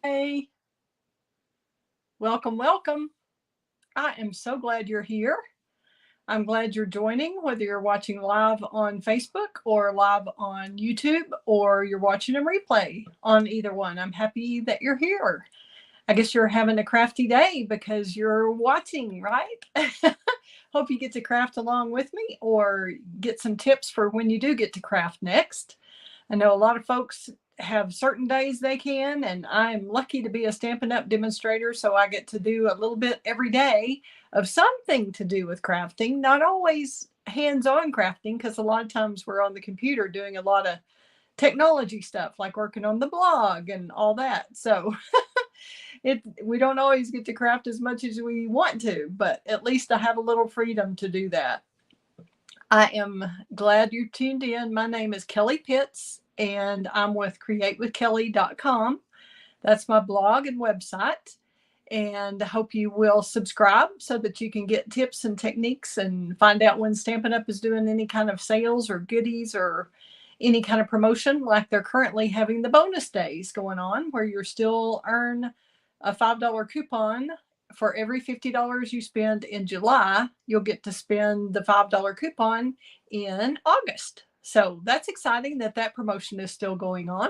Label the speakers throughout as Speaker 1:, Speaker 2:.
Speaker 1: Hey, welcome, welcome. I am so glad you're here. I'm glad you're joining, whether you're watching live on Facebook or live on YouTube or you're watching a replay on either one. I'm happy that you're here. I guess you're having a crafty day because you're watching, right? Hope you get to craft along with me or get some tips for when you do get to craft next. I know a lot of folks have certain days they can, and I'm lucky to be a Stampin' Up! Demonstrator, so I get to do a little bit every day of something to do with crafting, not always hands-on crafting, because a lot of times we're on the computer doing a lot of technology stuff, like working on the blog and all that. So we don't always get to craft as much as we want to, but at least I have a little freedom to do that. I am glad you tuned in. My name is Kelly Pitts, and I'm with createwithkelly.com. That's my blog and website. And I hope you will subscribe so that you can get tips and techniques and find out when Stampin' Up! Is doing any kind of sales or goodies or any kind of promotion, like they're currently having the bonus days going on, where you're still earn a $5 coupon for every $50 you spend in July. You'll get to spend the $5 coupon in August. So that's exciting that that promotion is still going on.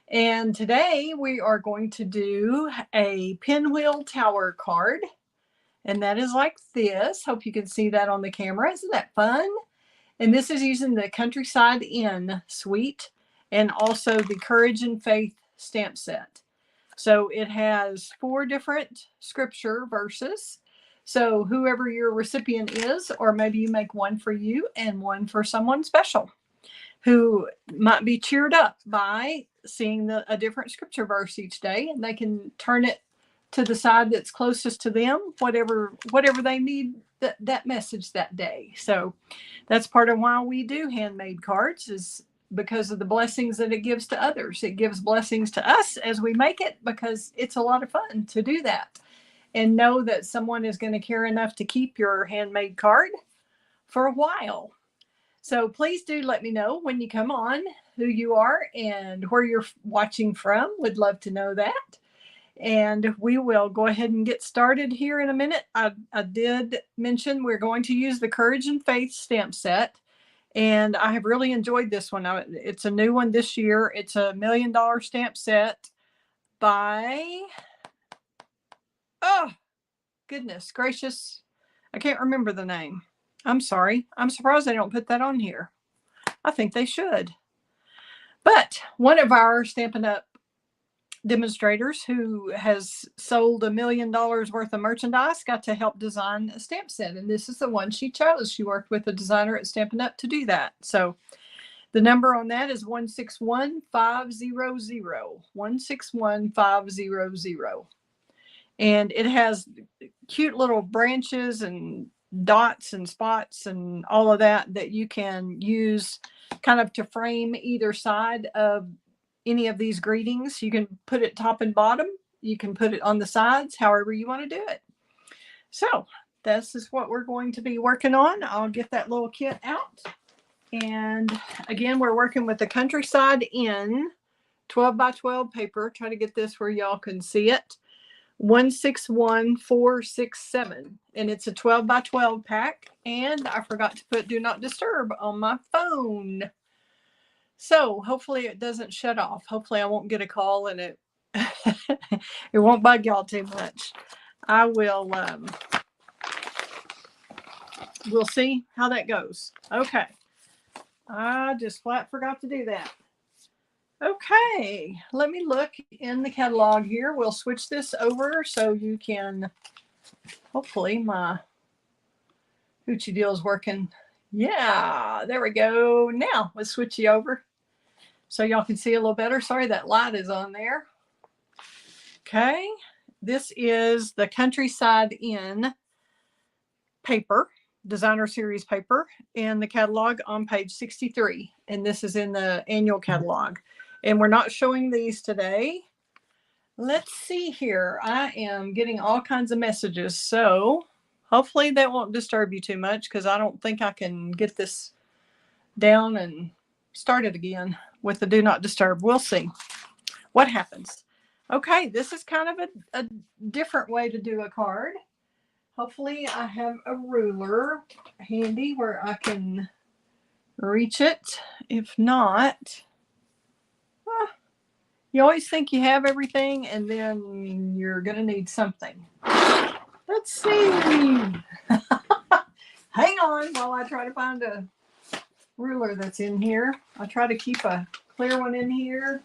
Speaker 1: And today we are going to do a Pinwheel Tower card. And that is like this. Hope you can see that on the camera. Isn't that fun? And this is using the Countryside Inn suite and also the Courage and Faith stamp set. So it has 4 different scripture verses. So whoever your recipient is, or maybe you make one for you and one for someone special who might be cheered up by seeing a different scripture verse each day, and they can turn it to the side that's closest to them, whatever they need that message that day. So that's part of why we do handmade cards, is because of the blessings that it gives to others. It gives blessings to us as we make it, because it's a lot of fun to do that and know that someone is going to care enough to keep your handmade card for a while. So please do let me know when you come on who you are and where you're watching from. Would love to know that. And we will go ahead and get started here in a minute. I did mention we're going to use the Courage and Faith stamp set. And I have really enjoyed this one. It's a new one this year. It's a $1 million stamp set by, oh, goodness gracious. I can't remember the name. I'm sorry. I'm surprised they don't put that on here. I think they should. But one of our Stampin' Up! Demonstrators who has sold $1 million worth of merchandise got to help design a stamp set. And this is the one she chose. She worked with a designer at Stampin' Up! To do that. So the number on that is 161500. 161500. And it has cute little branches and dots and spots and all of that you can use kind of to frame either side of any of these greetings. You can put it top and bottom. You can put it on the sides, however you want to do it. So this is what we're going to be working on. I'll get that little kit out. And again, we're working with the Countryside Inn 12 by 12 paper. Try to get this where y'all can see it. 161467, and it's a 12 by 12 pack. And I forgot to put do not disturb on my phone, so hopefully it doesn't shut off. Hopefully I won't get a call and it it won't bug y'all too much. I will we'll see how that goes. Okay, I just flat forgot to do that. Okay, let me look in the catalog here. We'll switch this over so you can, hopefully my hoochie deal is working. Yeah, there we go. Now let's switch you over so y'all can see a little better. Sorry, that light is on there. Okay, this is the Countryside Inn paper, designer series paper, in the catalog on page 63. And this is in the annual catalog. And we're not showing these today. Let's see here. I am getting all kinds of messages. So hopefully that won't disturb you too much, because I don't think I can get this down and start it again with the do not disturb. We'll see what happens. Okay, this is kind of a different way to do a card. Hopefully I have a ruler handy where I can reach it. If not, you always think you have everything and then you're going to need something. Let's see. Hang on while I try to find a ruler that's in here. I try to keep a clear one in here.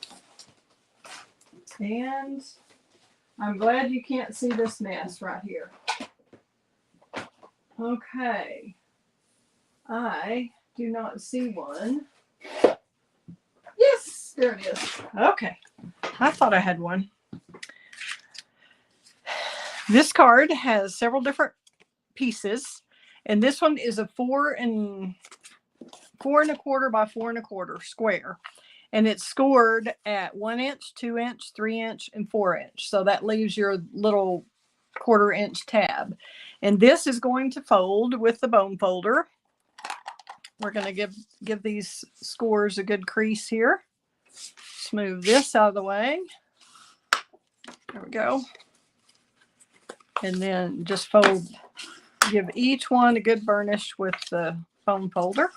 Speaker 1: And I'm glad you can't see this mess right here. Okay. I do not see one. Yes, there it is. Okay. I thought I had one. This card has several different pieces, and this one is a 4 1/4 by 4 1/4 square, and it's scored at 1 inch, 2 inch, 3 inch, and 4 inch. So that leaves your little 1/4 inch tab, and this is going to fold with the bone folder. We're going to give these scores a good crease here. Let's move this out of the way. There we go. And then just fold, give each one a good burnish with the bone folder.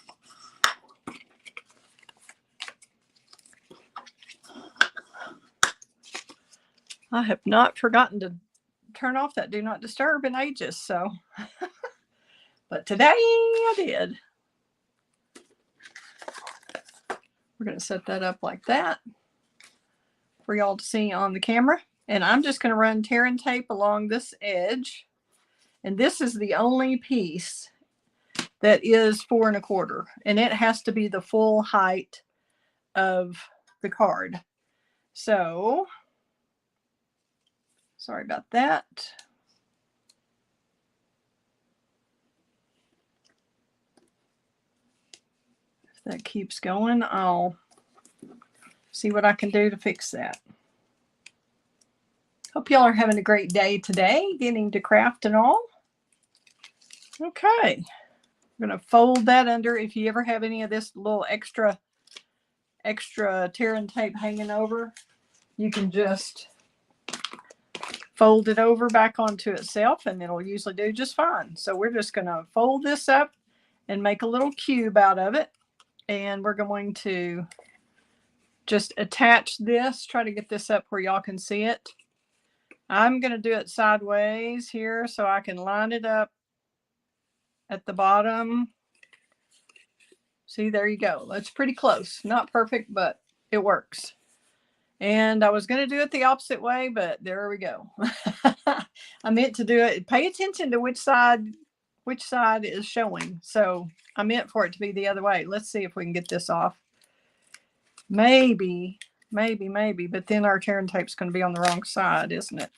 Speaker 1: I have not forgotten to turn off that do not disturb in ages, so. But today I did. We're going to set that up like that for y'all to see on the camera. And I'm just going to run tear and tape along this edge. And this is the only piece that is 4 1/4. And it has to be the full height of the card. So, sorry about that. If that keeps going, I'll see what I can do to fix that. Hope y'all are having a great day today, getting to craft and all. Okay, I'm going to fold that under. If you ever have any of this little extra tear and tape hanging over, you can just fold it over back onto itself and it'll usually do just fine. So we're just going to fold this up and make a little cube out of it. And we're going to just attach this, try to get this up where y'all can see it. I'm going to do it sideways here so I can line it up at the bottom. See, there you go. That's pretty close. Not perfect, but it works. And I was going to do it the opposite way, but there we go. I meant to do it. Pay attention to which side is showing. So I meant for it to be the other way. Let's see if we can get this off. Maybe, but then our tear and tape's going to be on the wrong side, isn't it?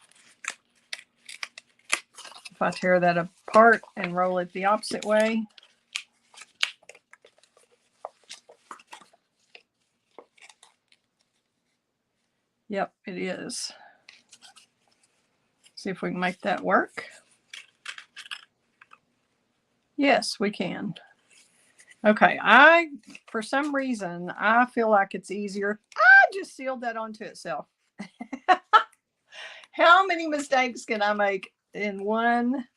Speaker 1: If I tear that apart and roll it the opposite way. Yep, it is. See if we can make that work. Yes, we can. Okay, for some reason, I feel like it's easier. I just sealed that onto itself. How many mistakes can I make in one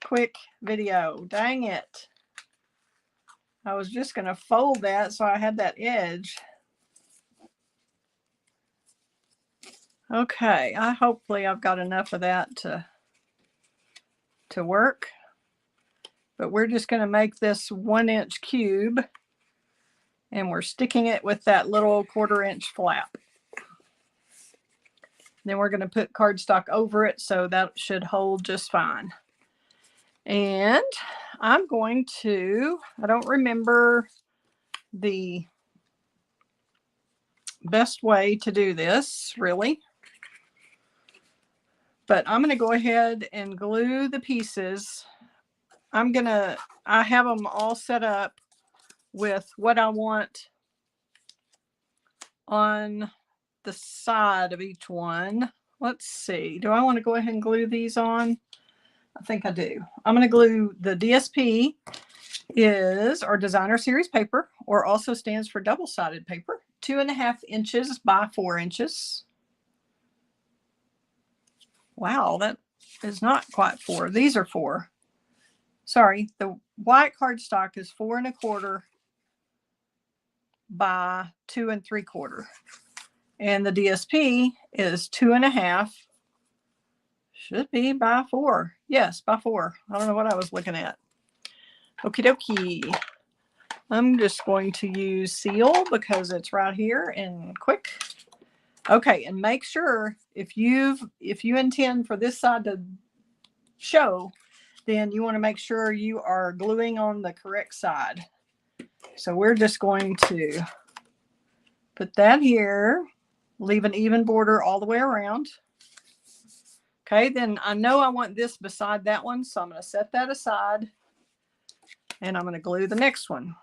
Speaker 1: quick video? Dang it. I was just going to fold that so I had that edge. Okay, hopefully I've got enough of that to work. But we're just going to make this 1 inch cube and we're sticking it with that little 1/4 inch flap. Then we're going to put cardstock over it so that should hold just fine. And I'm going to, I don't remember the best way to do this really, but I'm going to go ahead and glue the pieces. I have them all set up with what I want on the side of each one. Let's see. Do I want to go ahead and glue these on? I think I do. I'm going to glue the DSP is our designer series paper, or also stands for double-sided paper, 2.5 inches by 4 inches. Wow, that is not quite 4. These are 4. Sorry, the white cardstock is 4 1/4 by 2 3/4. And the DSP is 2 1/2. Should be by 4. Yes, by 4. I don't know what I was looking at. Okie dokie. I'm just going to use seal because it's right here and quick. Okay, and make sure if you intend for this side to show, then you want to make sure you are gluing on the correct side. So we're just going to put that here, leave an even border all the way around. Okay, then I know I want this beside that one, so I'm going to set that aside and I'm going to glue the next one.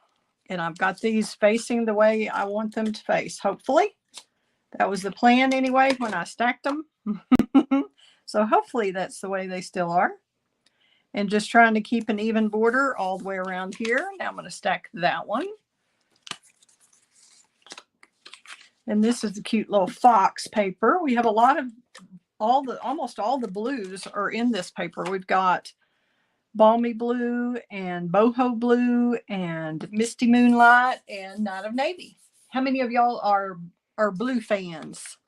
Speaker 1: And I've got these facing the way I want them to face, hopefully. That was the plan anyway when I stacked them. So hopefully that's the way they still are. And just trying to keep an even border all the way around here. Now I'm going to stack that one. And this is the cute little fox paper. We have a lot of almost all the blues are in this paper. We've got Balmy Blue and Boho Blue and Misty Moonlight and Night of Navy. How many of y'all are blue fans?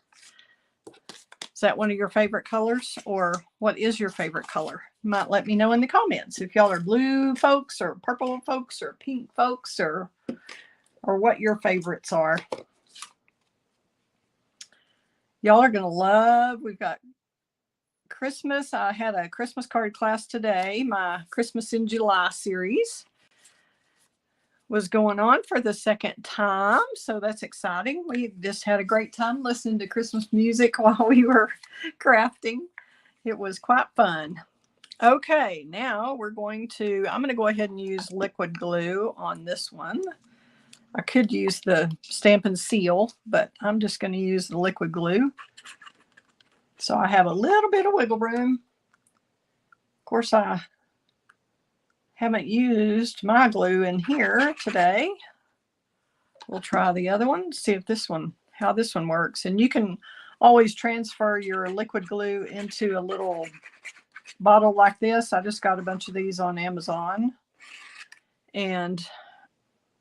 Speaker 1: Is that one of your favorite colors, or what is your favorite color? You might let me know in the comments if y'all are blue folks or purple folks or pink folks or what your favorites are. Y'all are going to love, we've got Christmas. I had a Christmas card class today. My Christmas in July series was going on for the second time, so that's exciting. We just had a great time listening to Christmas music while we were crafting. It was quite fun. Okay, now I'm going to go ahead and use liquid glue on this one. I could use the Stampin' Seal, but I'm just going to use the liquid glue. So I have a little bit of wiggle room. Of course, I haven't used my glue in here today. We'll try the other one, see if how this one works. And you can always transfer your liquid glue into a little bottle like this. I just got a bunch of these on Amazon. And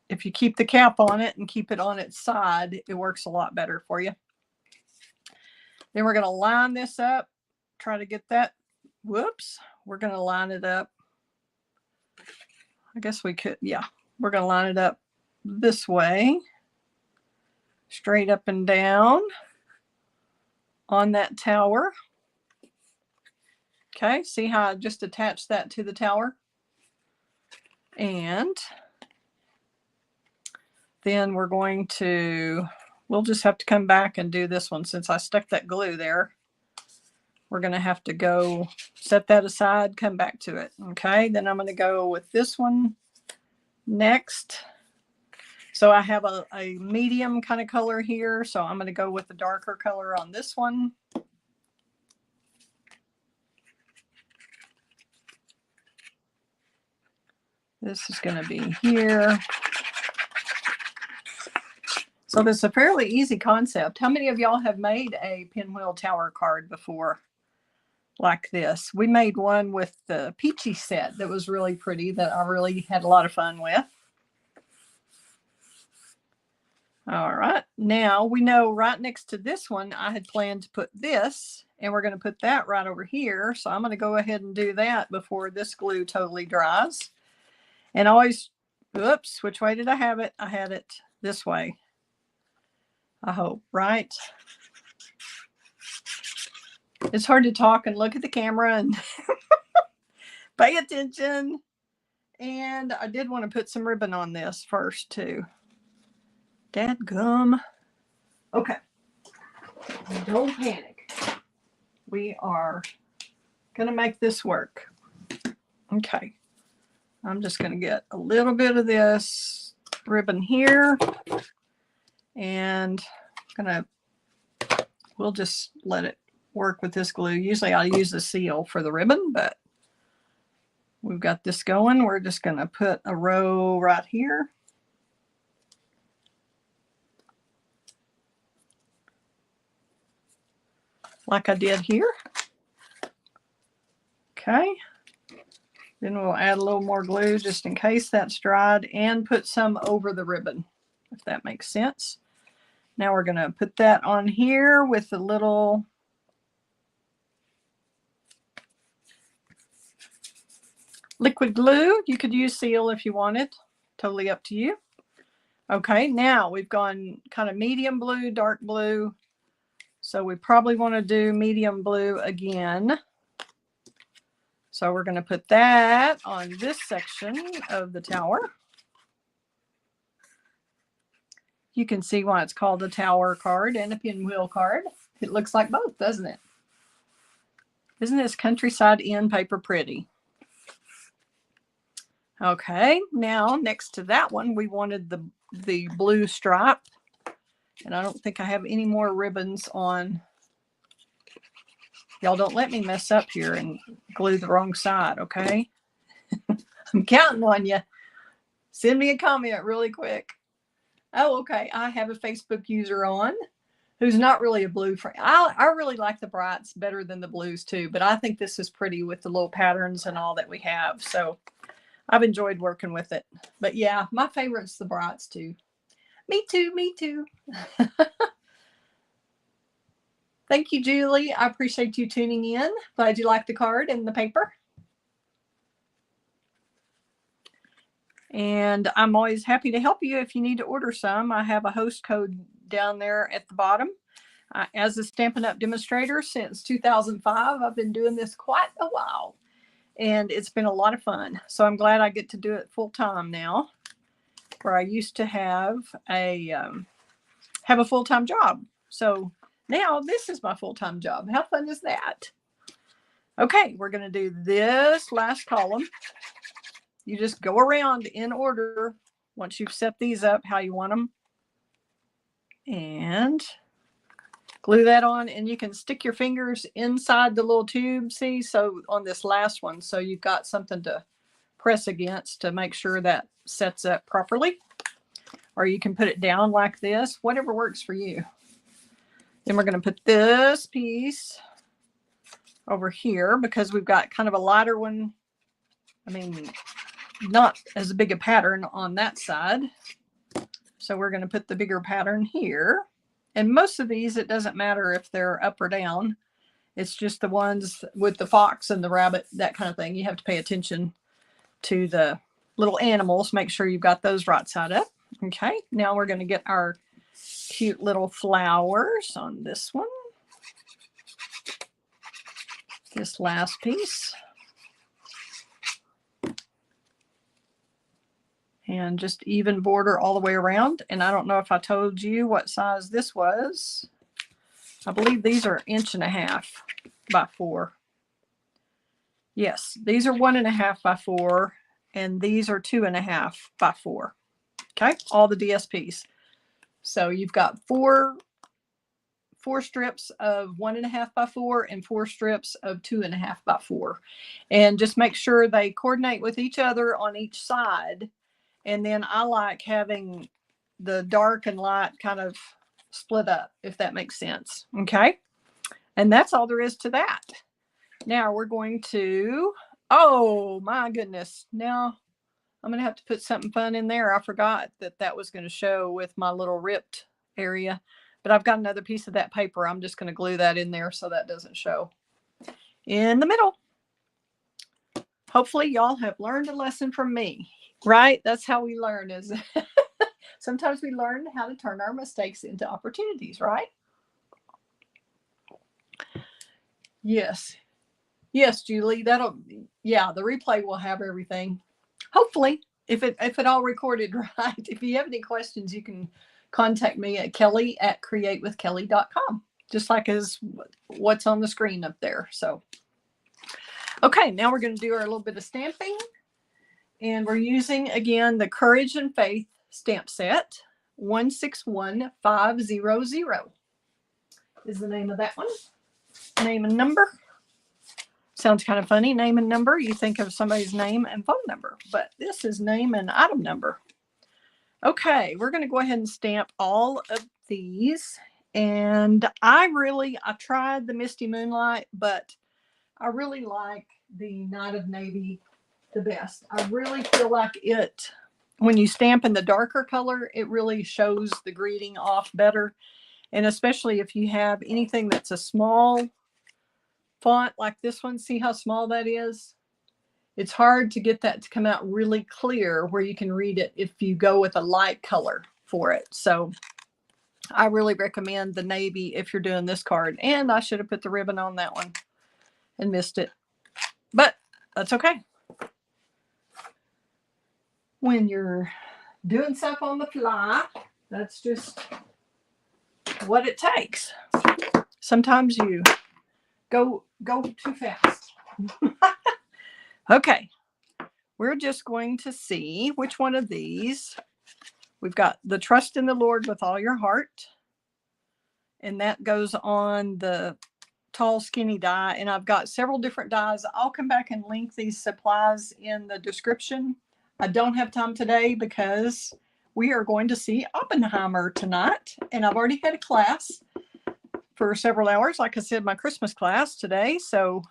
Speaker 1: if you keep the cap on it and keep it on its side, it works a lot better for you. Then we're going to line this up, try to get that. Whoops, we're going to line it up. I guess we could, yeah. We're going to line it up this way, straight up and down on that tower. Okay, see how I just attached that to the tower? And then we'll just have to come back and do this one since I stuck that glue there. We're going to have to go set that aside, come back to it. Okay, then I'm going to go with this one next. So I have a medium kind of color here. So I'm going to go with the darker color on this one. This is going to be here. So this is a fairly easy concept. How many of y'all have made a Pinwheel Tower card before? Like this. We made one with the Peachy set that was really pretty, that I really had a lot of fun with. All right, now we know right next to this one I had planned to put this, and we're going to put that right over here. So I'm going to go ahead and do that before this glue totally dries. And always, oops, which way did I have it? I had it this way, I hope, right? It's hard to talk and look at the camera and pay attention. And I did want to put some ribbon on this first too. Dadgum. Okay. Don't panic. We are going to make this work. Okay. I'm just going to get a little bit of this ribbon here. And we'll just let it work with this glue. Usually I'll use the seal for the ribbon, but we've got this going. We're just going to put a row right here. Like I did here. Okay. Then we'll add a little more glue just in case that's dried and put some over the ribbon, if that makes sense. Now we're going to put that on here with a little liquid glue. You could use seal if you wanted. Totally up to you. Okay, now we've gone kind of medium blue, dark blue. So we probably want to do medium blue again. So we're going to put that on this section of the tower. You can see why it's called a tower card and a pinwheel card. It looks like both, doesn't it? Isn't this Countryside Inn paper pretty? Okay, now next to that one, we wanted the blue stripe. And I don't think I have any more ribbons on. Y'all don't let me mess up here and glue the wrong side, okay? I'm counting on you. Send me a comment really quick. Oh, okay. I have a Facebook user on who's not really a blue friend. I really like the brights better than the blues too, but I think this is pretty with the little patterns and all that we have. So I've enjoyed working with it. But yeah, my favorite's the brights too. Me too, me too. Thank you, Julie. I appreciate you tuning in. Glad you liked the card and the paper. And I'm always happy to help you if you need to order some. I have a host code down there at the bottom. As a Stampin' Up! Demonstrator since 2005, I've been doing this quite a while. And it's been a lot of fun. So I'm glad I get to do it full time now, where I used to have a full-time job. So now this is my full-time job. How fun is that? Okay, we're going to do this last column. You just go around in order once you've set these up how you want them. And glue that on, and you can stick your fingers inside the little tube, see? So on this last one, so you've got something to press against to make sure that sets up properly. Or you can put it down like this, whatever works for you. Then we're going to put this piece over here because we've got kind of a lighter one. I mean, not as big a pattern on that side. So we're going to put the bigger pattern here. And most of these, it doesn't matter if they're up or down. It's just the ones with the fox and the rabbit, that kind of thing. You have to pay attention to the little animals. Make sure you've got those right side up. Okay, now we're going to get our cute little flowers on this one. This last piece. And just even border all the way around. And I don't know if I told you what size this was. I believe these are 1.5 inches by 4. Yes, these are 1.5 by 4, and these are 2.5 by 4. Okay, all the DSPs. So you've got four strips of 1.5 by 4 and 4 strips of 2.5 by 4. And just make sure they coordinate with each other on each side. And then I like having the dark and light kind of split up, if that makes sense. Okay. And that's all there is to that. Now we're going to, oh my goodness. Now I'm going to have to put something fun in there. I forgot that that was going to show with my little ripped area, but I've got another piece of that paper. I'm just going to glue that in there so that doesn't show in the middle. Hopefully y'all have learned a lesson from me. Right? That's how we learn, is sometimes we learn how to turn our mistakes into opportunities, right? Yes. Yes, Julie, yeah, the replay will have everything. Hopefully, if it all recorded right. If you have any questions, you can contact me at kelly@createwithkelly.com, just like as what's on the screen up there. So, okay, now we're going to do our little bit of stamping. And we're using, again, the Courage and Faith stamp set. 161500 is the name of that one. Name and number. Sounds kind of funny, name and number. You think of somebody's name and phone number, but this is name and item number. Okay, we're going to go ahead and stamp all of these. And I tried the Misty Moonlight, but I really like the Night of Navy the best. I really feel like it, when you stamp in the darker color, it really shows the greeting off better. And especially if you have anything that's a small font like this one, see how small that is? It's hard to get that to come out really clear where you can read it if you go with a light color for it. So I really recommend the navy if you're doing this card. And I should have put the ribbon on that one and missed it, but that's okay. When you're doing stuff on the fly, that's just what it takes. Sometimes you go too fast. Okay, we're just going to see which one of these. We've got the Trust in the Lord with All Your Heart, and that goes on the tall skinny die, and I've got several different dies. I'll come back and link these supplies in the description. I don't have time today because we are going to see Oppenheimer tonight, and I've already had a class for several hours. Like I said, my Christmas class today, so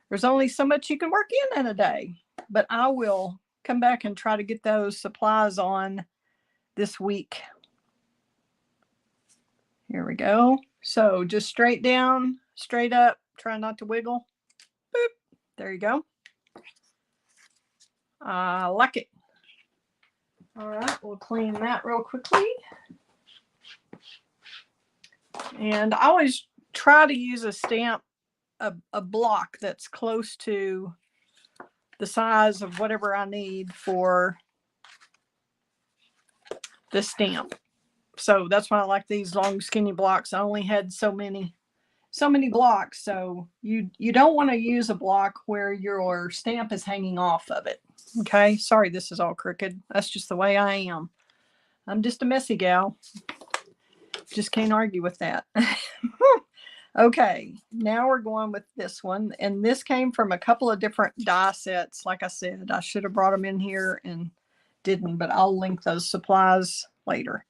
Speaker 1: there's only so much you can work in a day. But I will come back and try to get those supplies on this week. Here we go. So just straight down, straight up, try not to wiggle. Boop. There you go. I like it. All right, we'll clean that real quickly. And I always try to use a stamp, a block that's close to the size of whatever I need for the stamp. So that's why I like these long skinny blocks. I only had so many blocks. So you don't want to use a block where your stamp is hanging off of it. Okay, sorry this is all crooked. That's just the way I am. I'm just a messy gal. Just can't argue with that. Okay, now we're going with this one. And this came from a couple of different die sets. Like I said, I should have brought them in here and didn't, but I'll link those supplies later.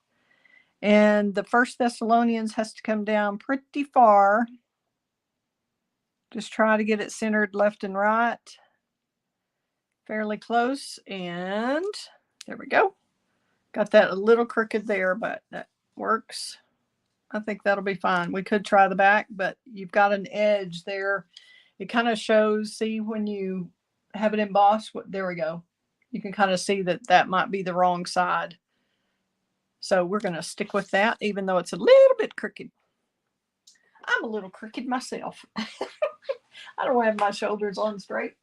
Speaker 1: And the First Thessalonians has to come down pretty far. Just try to get it centered left and right. Fairly close, and there we go. Got that a little crooked there, but that works. I think that'll be fine. We could try the back, but you've got an edge there. It kind of shows, see when you have it embossed, there we go. You can kind of see that that might be the wrong side. So we're going to stick with that, even though it's a little bit crooked. I'm a little crooked myself. I don't have my shoulders on straight.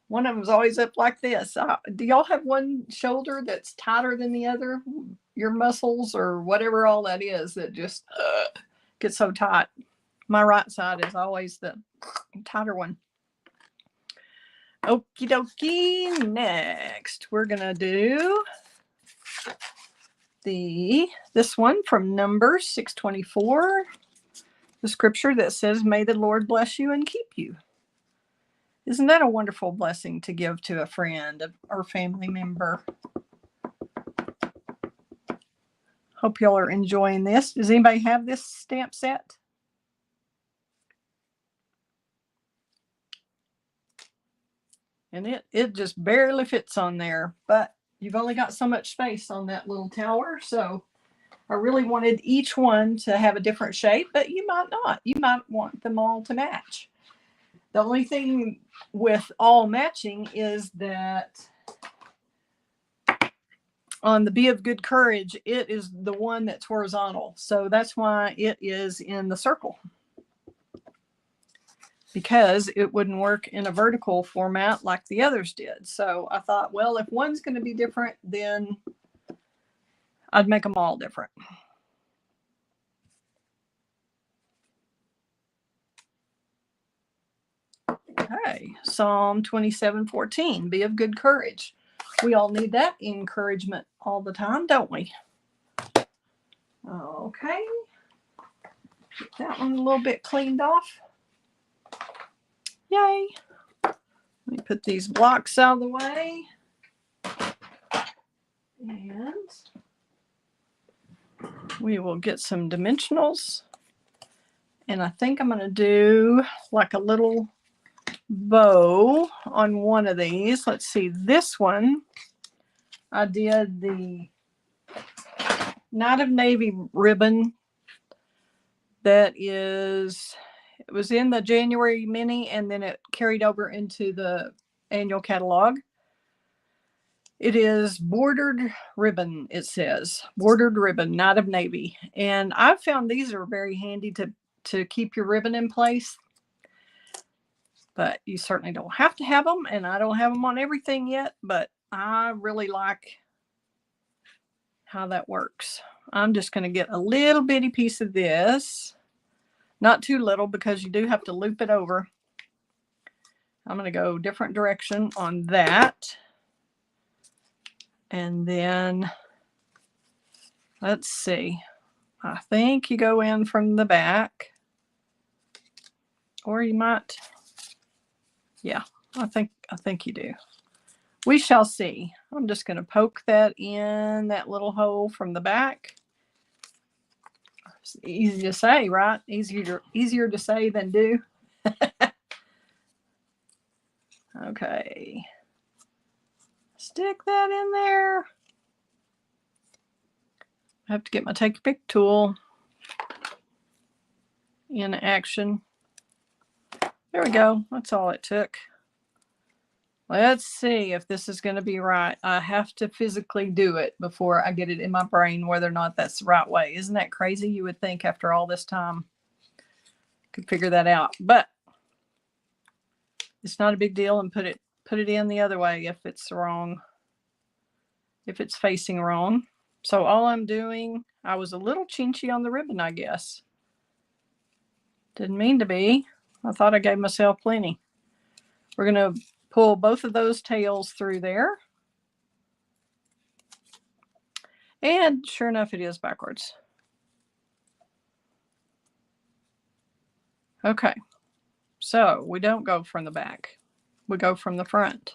Speaker 1: One of them's always up like this. Do y'all have one shoulder that's tighter than the other? Your muscles or whatever all that is that just gets so tight. My right side is always the tighter one. Okie dokie. Next, we're going to do this one from Numbers 6:24. The scripture that says, "May the Lord bless you and keep you." Isn't that a wonderful blessing to give to a friend or family member? Hope y'all are enjoying this. Does anybody have this stamp set? And it just barely fits on there, but you've only got so much space on that little tower. So I really wanted each one to have a different shape, but you might not. You might want them all to match. The only thing with all matching is that on the Be of Good Courage, it is the one that's horizontal. So that's why it is in the circle, because it wouldn't work in a vertical format like the others did. So I thought, well, if one's going to be different, then I'd make them all different. Okay, Psalm 27:14, be of good courage. We all need that encouragement all the time, don't we? Okay, get that one a little bit cleaned off. Yay. Let me put these blocks out of the way. And we will get some dimensionals. And I think I'm going to do like a little bow on one of these. Let's see, this one, I did the Night of Navy ribbon that is, it was in the January mini and then it carried over into the annual catalog. It is bordered ribbon, it says. Bordered ribbon, Night of Navy. And I've found these are very handy to keep your ribbon in place. But you certainly don't have to have them, and I don't have them on everything yet, but I really like how that works. I'm just going to get a little bitty piece of this. Not too little because you do have to loop it over. I'm going to go different direction on that. And then, let's see. I think you go in from the back. Or you might... Yeah, I think you do. We shall see. I'm just going to poke that in that little hole from the back. It's easy to say, right? Easier to say than do. Okay. Stick that in there. I have to get my take a pick tool in action. There we go. That's all it took. Let's see if this is going to be right. I have to physically do it before I get it in my brain whether or not that's the right way. Isn't that crazy? You would think after all this time I could figure that out. But it's not a big deal, and put it in the other way if it's wrong. If it's facing wrong. So all I'm doing, I was a little chinchy on the ribbon, I guess. Didn't mean to be. I thought I gave myself plenty. We're going to pull both of those tails through there. And sure enough, it is backwards. Okay. So we don't go from the back. We go from the front.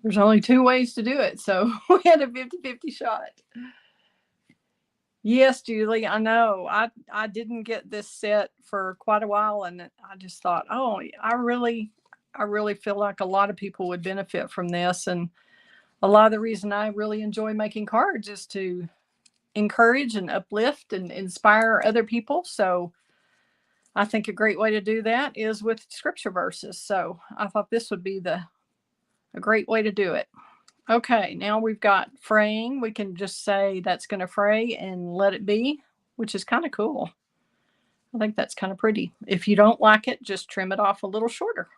Speaker 1: There's only two ways to do it, so we had a 50-50 shot. Yes, Julie, I know. I didn't get this set for quite a while, and I just thought, oh, I really feel like a lot of people would benefit from this. And a lot of the reason I really enjoy making cards is to encourage and uplift and inspire other people. So I think a great way to do that is with scripture verses. So I thought this would be a great way to do it. Okay, now we've got fraying. We can just say that's going to fray and let it be, which is kind of cool. I think that's kind of pretty. If you don't like it, just trim it off a little shorter.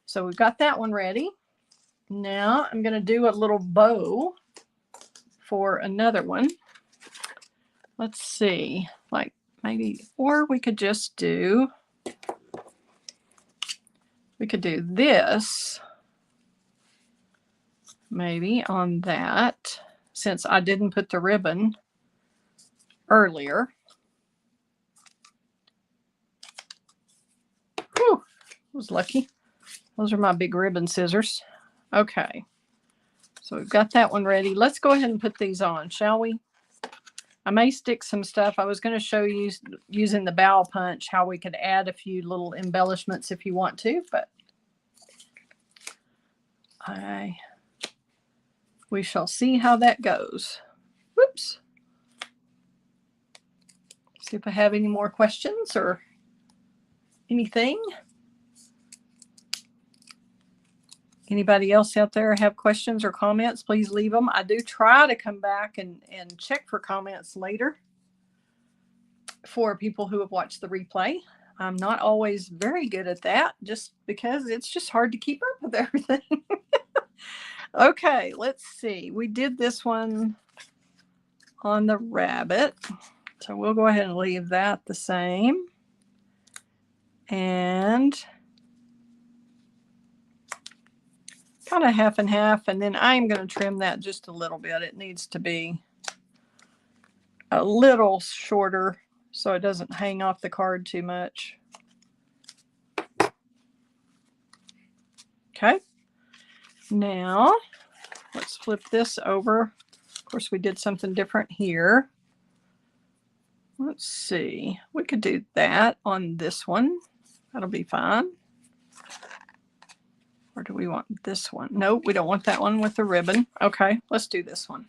Speaker 1: So we've got that one ready. Now I'm going to do a little bow for another one. Let's see, like maybe, or we could just do, this. Maybe on that, since I didn't put the ribbon earlier. Whew, I was lucky. Those are my big ribbon scissors. Okay, so we've got that one ready. Let's go ahead and put these on, shall we? I may stick some stuff. I was going to show you using the bow punch how we could add a few little embellishments if you want to, but we shall see how that goes. Whoops. See if I have any more questions or anything. Anybody else out there have questions or comments? Please leave them. I do try to come back and check for comments later for people who have watched the replay. I'm not always very good at that just because it's just hard to keep up with everything. Okay, let's see. We did this one on the rabbit. So we'll go ahead and leave that the same. And kind of half and half. And then I'm going to trim that just a little bit. It needs to be a little shorter so it doesn't hang off the card too much. Okay. Now, let's flip this over. Of course, we did something different here. Let's see. We could do that on this one. That'll be fine. Or do we want this one? Nope, we don't want that one with the ribbon. Okay, let's do this one.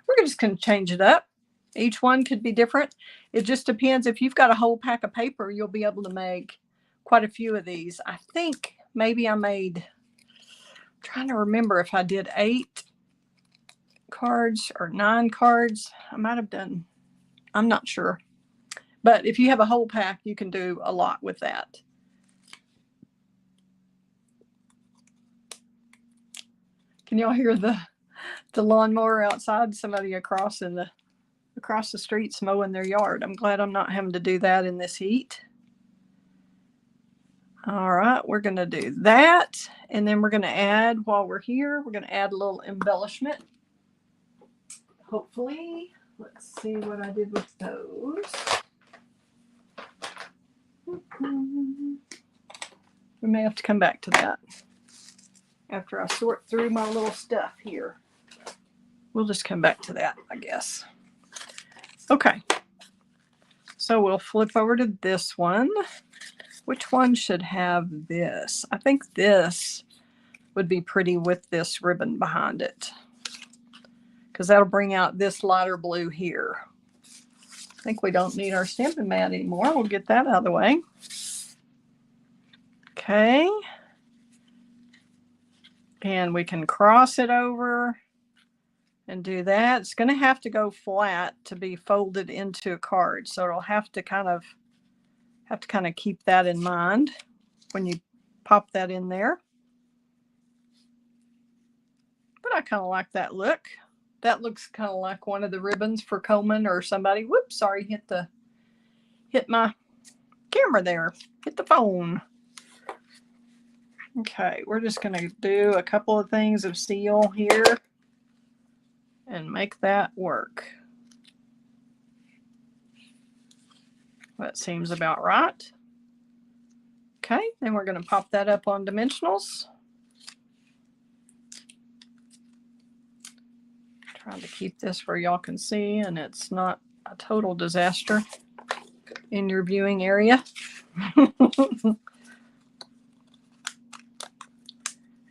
Speaker 1: We're just going to change it up. Each one could be different. It just depends. If you've got a whole pack of paper, you'll be able to make quite a few of these. I think maybe I made, I'm trying to remember if I did 8 cards or 9 cards. I might have done, I'm not sure. But if you have a whole pack, you can do a lot with that. Can y'all hear the lawnmower outside? Somebody across the street's mowing their yard. I'm glad I'm not having to do that in this heat. All right, we're going to do that. And then we're going to add, while we're here, we're going to add a little embellishment. Hopefully, let's see what I did with those. We may have to come back to that after I sort through my little stuff here. We'll just come back to that, I guess. Okay. So we'll flip over to this one. Which one should have this? I think this would be pretty with this ribbon behind it, because that'll bring out this lighter blue here. I think we don't need our stamping mat anymore. We'll get that out of the way. Okay. And we can cross it over and do that. It's going to have to go flat to be folded into a card. So it'll have to kind of keep that in mind when you pop that in there. But I kind of like that look. That looks kind of like one of the ribbons for Coleman or somebody. Whoops, sorry, hit my camera there. Hit the phone. Okay, we're just going to do a couple of things of seal here and make that work. That seems about right. Okay, then we're going to pop that up on dimensionals. Trying to keep this where y'all can see and it's not a total disaster in your viewing area.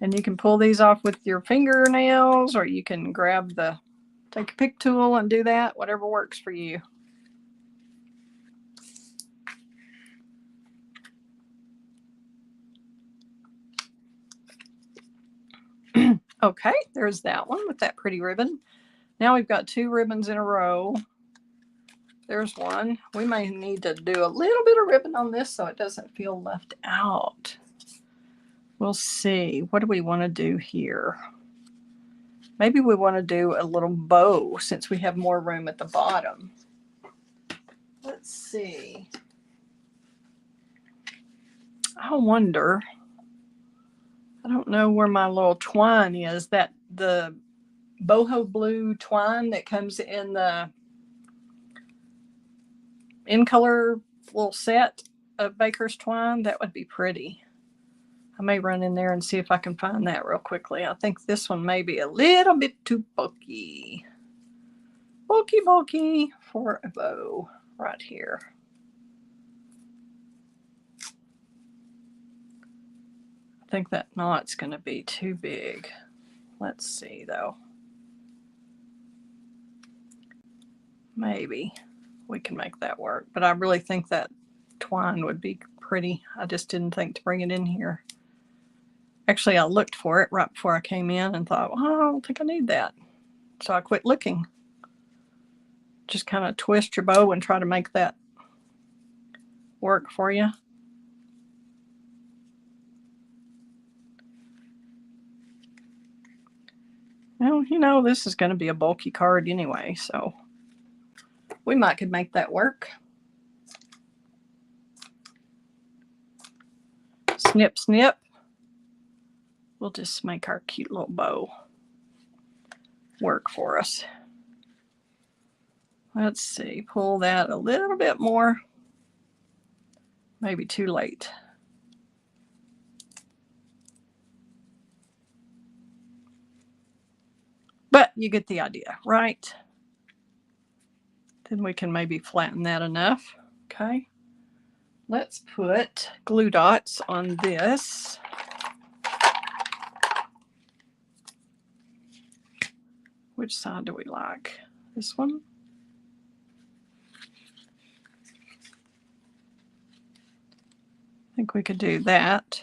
Speaker 1: And you can pull these off with your fingernails, or you can take a pick tool and do that, whatever works for you. Okay, there's that one with that pretty ribbon. Now we've got 2 ribbons in a row. There's one. We may need to do a little bit of ribbon on this so it doesn't feel left out. We'll see. What do we want to do here? Maybe we want to do a little bow since we have more room at the bottom. Let's see. I wonder. I don't know where my little twine is. That the boho blue twine that comes in the in color little set of Baker's twine. That would be pretty. I may run in there and see if I can find that real quickly. I think this one may be a little bit too bulky. Bulky for a bow right here. I think that knot's going to be too big. Let's see though. Maybe we can make that work, but I really think that twine would be pretty. I just didn't think to bring it in here. Actually, I looked for it right before I came in and thought, well, I don't think I need that. So I quit looking. Just kind of twist your bow and try to make that work for you. Well, you know, this is going to be a bulky card anyway, so we might could make that work. Snip, snip. We'll just make our cute little bow work for us. Let's see, pull that a little bit more. Maybe too late. But you get the idea, right? Then we can maybe flatten that enough. Okay. Let's put glue dots on this. Which side do we like? This one? I think we could do that.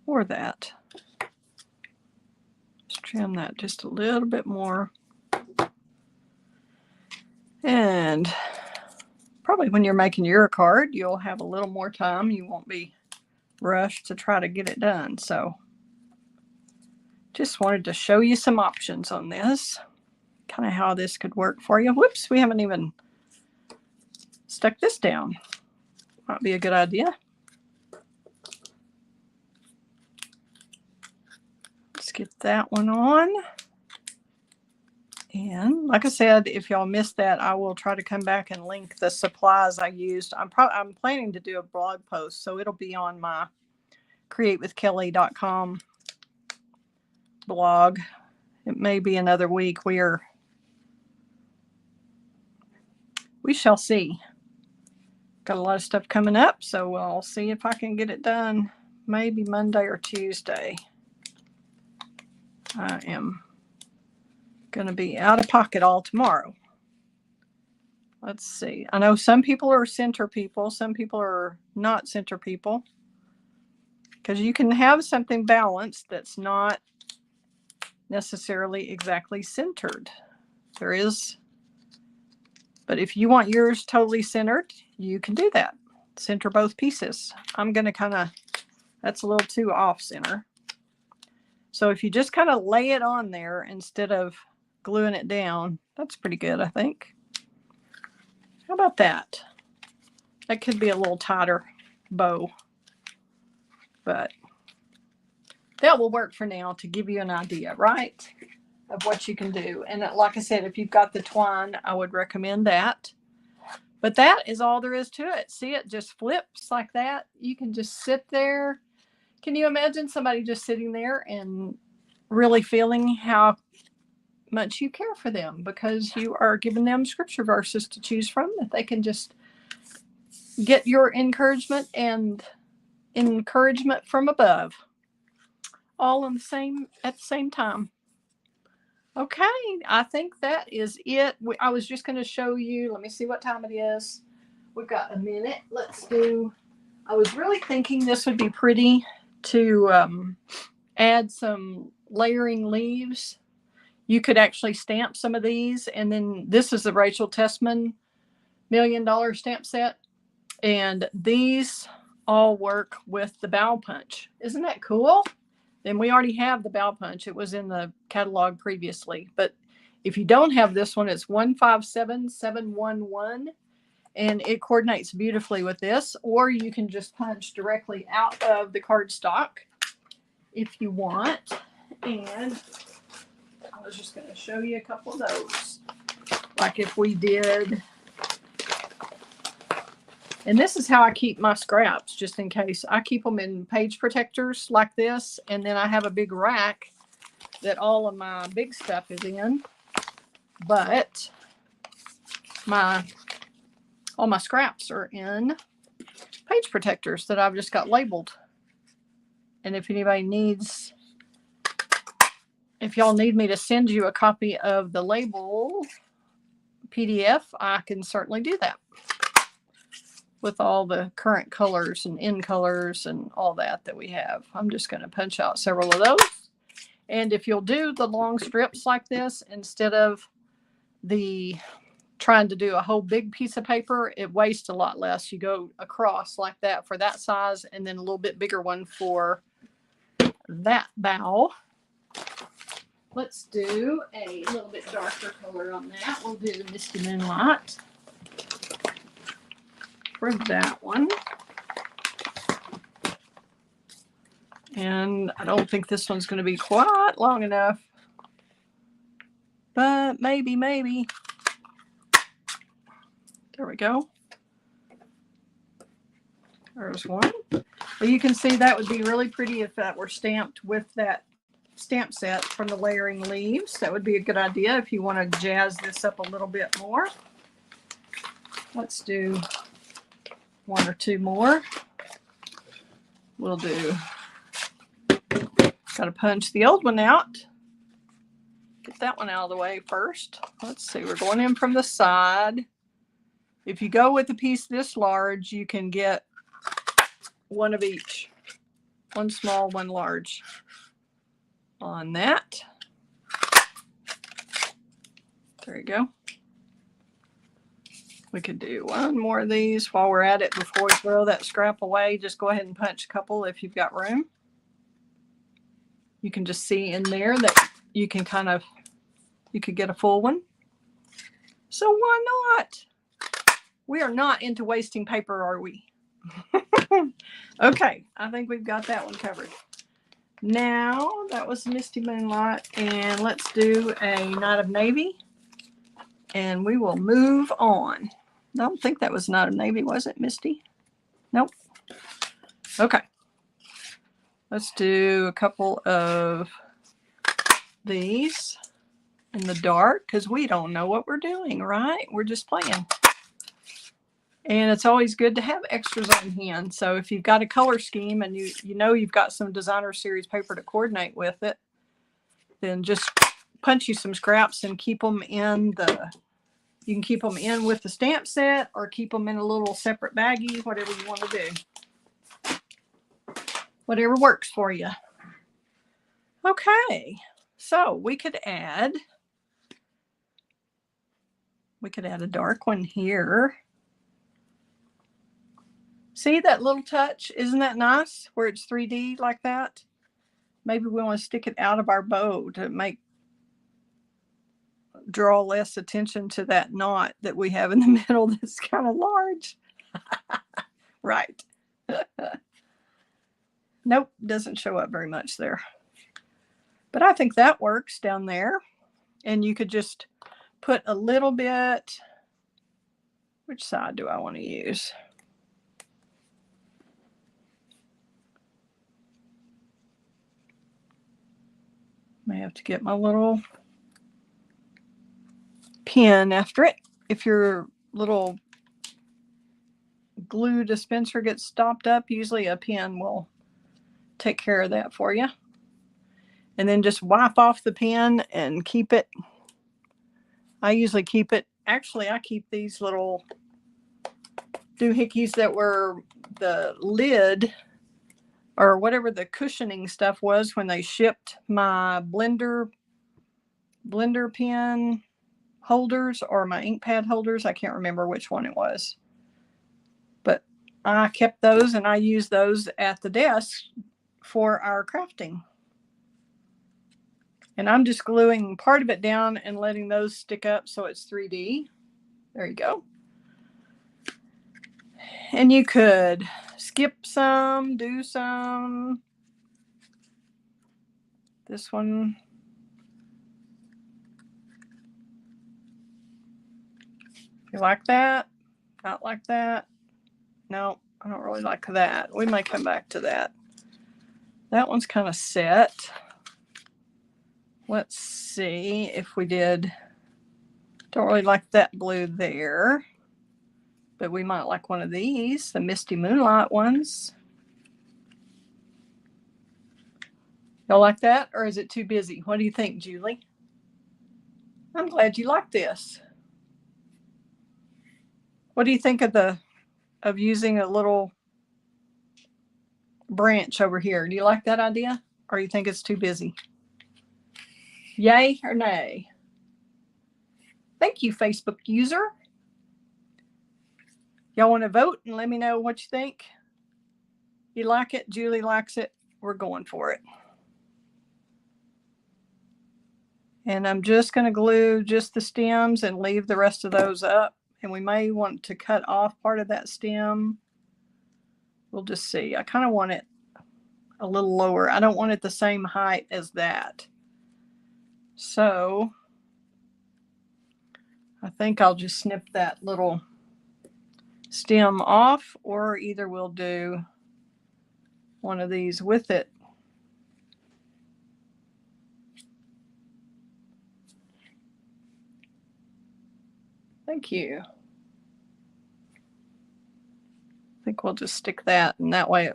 Speaker 1: Or that. Let's trim that just a little bit more. And probably when you're making your card, you'll have a little more time. You won't be rushed to try to get it done. So just wanted to show you some options on this, kind of how this could work for you. Whoops, we haven't even stuck this down. Might be a good idea. Let's get that one on. And like I said, if y'all missed that, I will try to come back and link the supplies I used. I'm planning to do a blog post, so it'll be on my createwithkelly.com blog. It may be another week. We shall see. Got a lot of stuff coming up, so I'll see if I can get it done maybe Monday or Tuesday. I am going to be out of pocket all tomorrow. Let's see. I know some people are center people. Some people are not center people. Because you can have something balanced that's not necessarily exactly centered. There is. But if you want yours totally centered, you can do that. Center both pieces. I'm going to that's a little too off center. So if you just kind of lay it on there instead of gluing it down, that's pretty good, I think. How about that? That could be a little tighter bow, but that will work for now to give you an idea, right, of what you can do. And like I said, if you've got the twine, I would recommend that. But that is all there is to it. See, it just flips like that. You can just sit there. Can you imagine somebody just sitting there and really feeling how much you care for them because you are giving them scripture verses to choose from that they can just get your encouragement and encouragement from above all at the same time. Okay, I think that is it. I was just going to show you. Let me see what time it is. We've got a minute. I was really thinking this would be pretty to add some layering leaves. You could actually stamp some of these. And then this is the Rachel Tessman $1 Million stamp set. And these all work with the bow punch. Isn't that cool? Then we already have the bow punch. It was in the catalog previously. But if you don't have this one, it's 157711. And it coordinates beautifully with this. Or you can just punch directly out of the cardstock if you want. And I was just going to show you a couple of those. Like if we did. And this is how I keep my scraps, just in case. I keep them in page protectors like this. And then I have a big rack that all of my big stuff is in. But all my scraps are in page protectors that I've just got labeled. And if anybody needs, if y'all need me to send you a copy of the label PDF, I can certainly do that. With all the current colors and in colors and all that we have. I'm just going to punch out several of those. And if you'll do the long strips like this, instead of trying to do a whole big piece of paper, it wastes a lot less. You go across like that for that size, and then a little bit bigger one for that bow. Let's do a little bit darker color on that. We'll do Misty Moonlight for that one. And I don't think this one's going to be quite long enough, but maybe. There we go. There's one. Well, you can see that would be really pretty if that were stamped with that stamp set from the layering leaves. That would be a good idea if you want to jazz this up a little bit more. Let's do 1 or 2 more. We'll do, got to punch the old one out. Get that one out of the way first. Let's see, we're going in from the side. If you go with a piece this large, you can get 1 of each. 1 small, 1 large on that. There you go. We could do 1 more of these while we're at it before we throw that scrap away. Just go ahead and punch a couple if you've got room. You can just see in there that you can kind of, you could get a full one. So why not? We are not into wasting paper, are we? Okay, I think we've got that one covered. Now, that was Misty Moonlight, and let's do a Night of Navy, and we will move on. I don't think that was Night of Navy, was it, Misty? Nope. Okay. Let's do a couple of these in the dark, because we don't know what we're doing, right? We're just playing. And it's always good to have extras on hand. So if you've got a color scheme and you know you've got some designer series paper to coordinate with it, then just punch you some scraps and keep them in the, you can keep them in with the stamp set or keep them in a little separate baggie, whatever you want to do. Whatever works for you. Okay, so we could add a dark one here. See that little touch? Isn't that nice? Where it's 3D like that. Maybe we want to stick it out of our bow to draw less attention to that knot that we have in the middle that's kind of large. Right. Nope, doesn't show up very much there. But I think that works down there. And you could just put a little bit. Which side do I want to use? May have to get my little pen after it. If your little glue dispenser gets stopped up, usually a pen will take care of that for you. And then just wipe off the pen and keep it. I usually keep it, actually I keep these little doohickeys that were the lid or whatever the cushioning stuff was when they shipped my blender pen holders or my ink pad holders. I can't remember which one it was. But I kept those and I use those at the desk for our crafting. And I'm just gluing part of it down and letting those stick up so it's 3D. There you go. And you could skip some, do some. This one. You like that? Not like that? No, I don't really like that. We might come back to that. That one's kind of set. Let's see if we did. Don't really like that blue there. But we might like one of these, the Misty Moonlight ones. Y'all like that? Or is it too busy? What do you think, Julie? I'm glad you like this. What do you think of using a little branch over here? Do you like that idea? Or you think it's too busy? Yay or nay? Thank you, Facebook user. Y'all want to vote and let me know what you think? You like it? Julie likes it. We're going for it. And I'm just going to glue just the stems and leave the rest of those up. And we may want to cut off part of that stem. We'll just see. I kind of want it a little lower. I don't want it the same height as that. So I think I'll just snip that little stem off, or either we'll do one of these with it. Thank you. I think we'll just stick that, and that way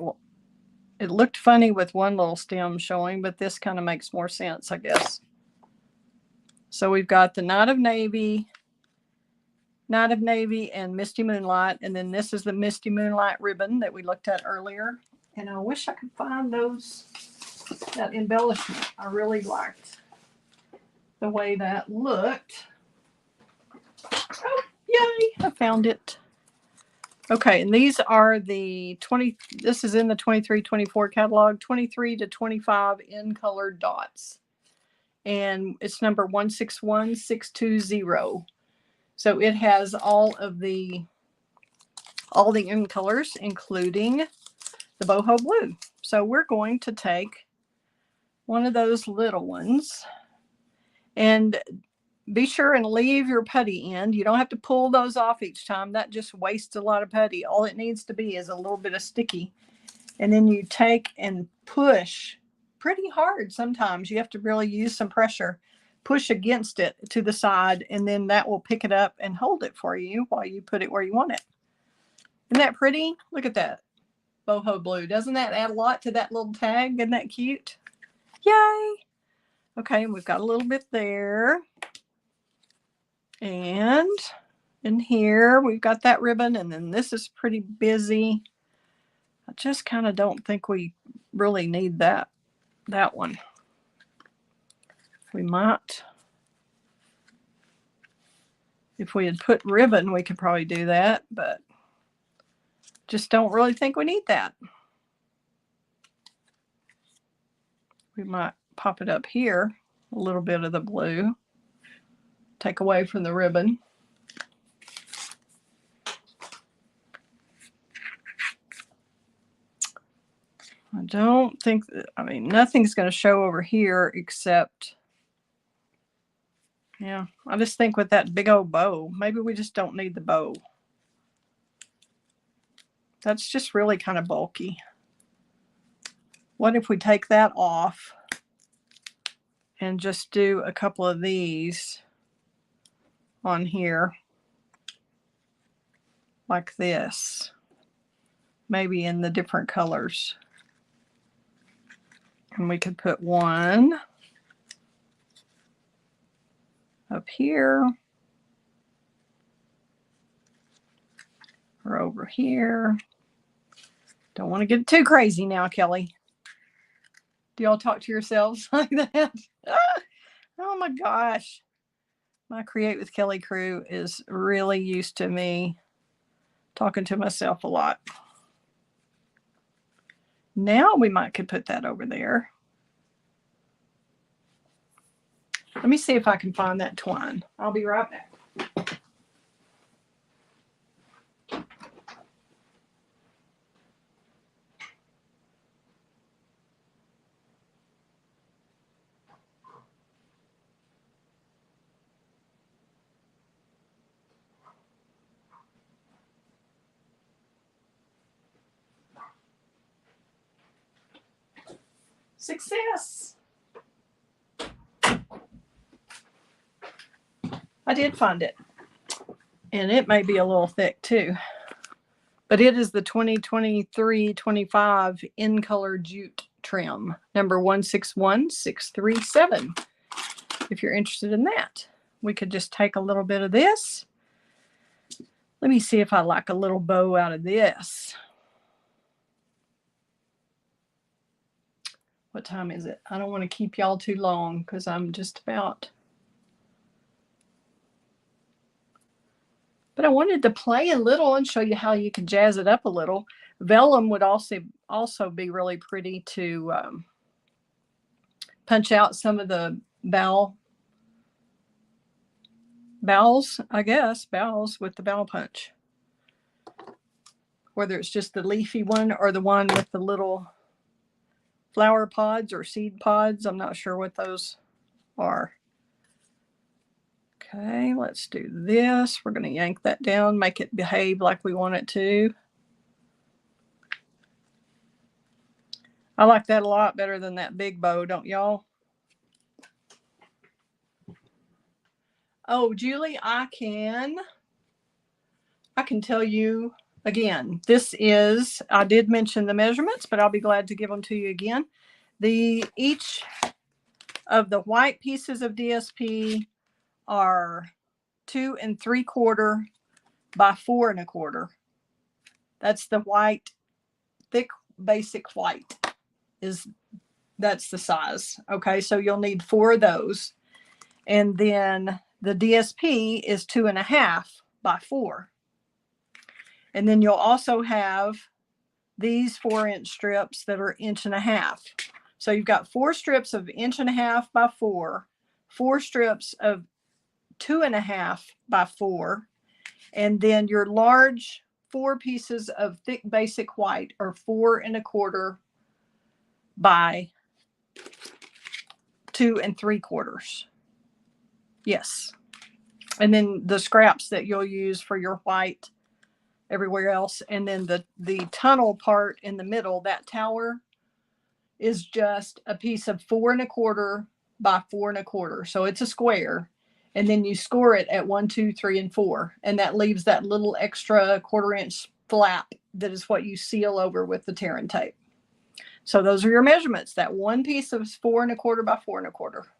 Speaker 1: it looked funny with one little stem showing, but this kind of makes more sense, I guess. So we've got the Night of Navy, and Misty Moonlight, and then this is the Misty Moonlight ribbon that we looked at earlier. And I wish I could find that embellishment. I really liked the way that looked. Oh, yay, I found it. Okay, and these are the this is in the 23-24 catalog, 23 to 25 in colored dots. And it's number 161620. So it has all the in colors, including the boho blue. So we're going to take one of those little ones, and be sure and leave your putty end. You don't have to pull those off each time. That just wastes a lot of putty. All it needs to be is a little bit of sticky. And then you take and push pretty hard. Sometimes you have to really use some pressure. Push against it to the side, and then that will pick it up and hold it for you while you put it where you want it. Isn't that pretty? Look at that boho blue. Doesn't that add a lot to that little tag? Isn't that cute? Yay! Okay, and we've got a little bit there. And in here, we've got that ribbon, and then this is pretty busy. I just kind of don't think we really need that one. We might, if we had put ribbon, we could probably do that, but just don't really think we need that. We might pop it up here, a little bit of the blue, take away from the ribbon. I don't think nothing's going to show over here except, yeah, I just think with that big old bow, maybe we just don't need the bow. That's just really kind of bulky. What if we take that off and just do a couple of these on here like this, maybe in the different colors. And we could put one up here or over here. Don't want to get too crazy now, Kelly. Do y'all talk to yourselves like that? Oh my gosh. My Create with Kelly crew is really used to me talking to myself a lot. Now we could put that over there. Let me see if I can find that twine. I'll be right back. Success! I did find it. And it may be a little thick too. But it is the 2023-25 in color jute trim, number 161637. If you're interested in that, we could just take a little bit of this. Let me see if I like a little bow out of this. What time is it? I don't want to keep y'all too long because I'm just about. But I wanted to play a little and show you how you can jazz it up a little. Vellum would also be really pretty to punch out some of the bowels, I guess, bowels with the bow punch. Whether it's just the leafy one or the one with the little flower pods or seed pods. I'm not sure what those are. Okay, let's do this. We're going to yank that down, make it behave like we want it to. I like that a lot better than that big bow, don't y'all? Oh, Julie, I can can tell you again, this is, I did mention the measurements, but I'll be glad to give them to you again. Each of the white pieces of DSP are 2 3/4 by 4 1/4. That's the white, thick, basic white. That's the size. Okay, so you'll need 4 of those. And then the DSP is 2 1/2 by 4. And then you'll also have these 4-inch strips that are 1 1/2 inches. So you've got 4 strips of 1 1/2 by 4, 4 strips of 2 1/2 by 4, and then your large 4 pieces of thick basic white are 4 1/4 by 2 3/4. Yes. And then the scraps that you'll use for your white everywhere else. And then the tunnel part in the middle, that tower, is just a piece of 4 1/4 by 4 1/4. So it's a square. And then you score it at 1, 2, 3, and 4. And that leaves that little extra 1/4 inch flap that is what you seal over with the tear and tape. So those are your measurements. That one piece is 4 1/4 by 4 1/4.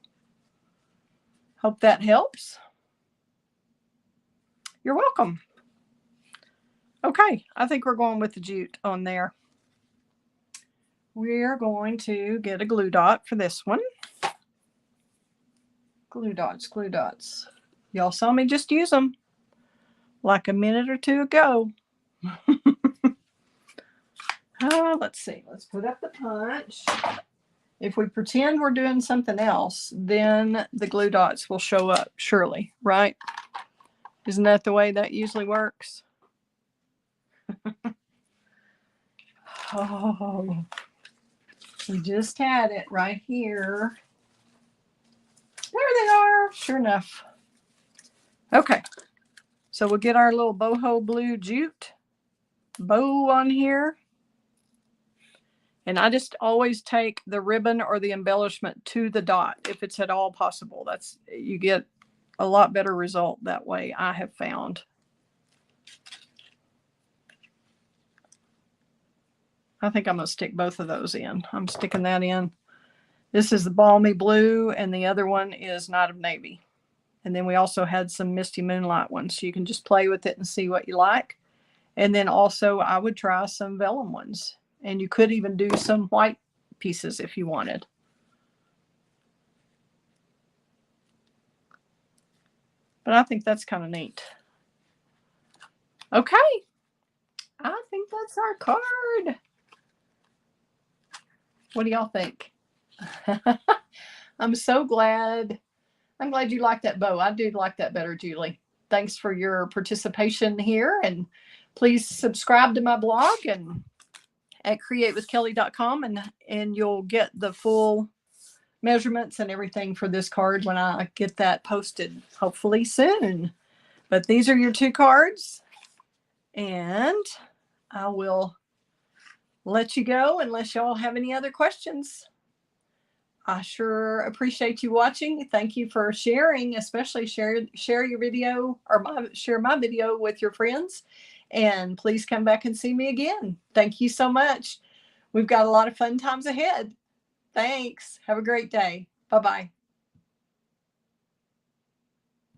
Speaker 1: Hope that helps. You're welcome. Okay, I think we're going with the jute on there. We're going to get a glue dot for this one. Glue dots, glue dots. Y'all saw me just use them like a minute or two ago. Let's see. Let's put up the punch. If we pretend we're doing something else, then the glue dots will show up, surely, right? Isn't that the way that usually works? Oh, we just had it right here. There they are, sure enough. Okay, so we'll get our little boho blue jute bow on here. And I just always take the ribbon or the embellishment to the dot if it's at all possible. You get a lot better result that way, I have found. I think I'm going to stick both of those in. I'm sticking that in. This is the Balmy Blue, and the other one is Night of Navy. And then we also had some Misty Moonlight ones, so you can just play with it and see what you like. And then also I would try some vellum ones. And you could even do some white pieces if you wanted. But I think that's kind of neat. Okay. I think that's our card. What do y'all think? I'm so glad. I'm glad you like that bow. I do like that better, Julie. Thanks for your participation here. And please subscribe to my blog and at createwithkelly.com, and you'll get the full measurements and everything for this card when I get that posted, hopefully soon. But these are your 2 cards, and I will let you go unless y'all have any other questions. I sure appreciate you watching. Thank you for sharing, especially share your video or share my video with your friends. And please come back and see me again. Thank you so much. We've got a lot of fun times ahead. Thanks. Have a great day. Bye-bye.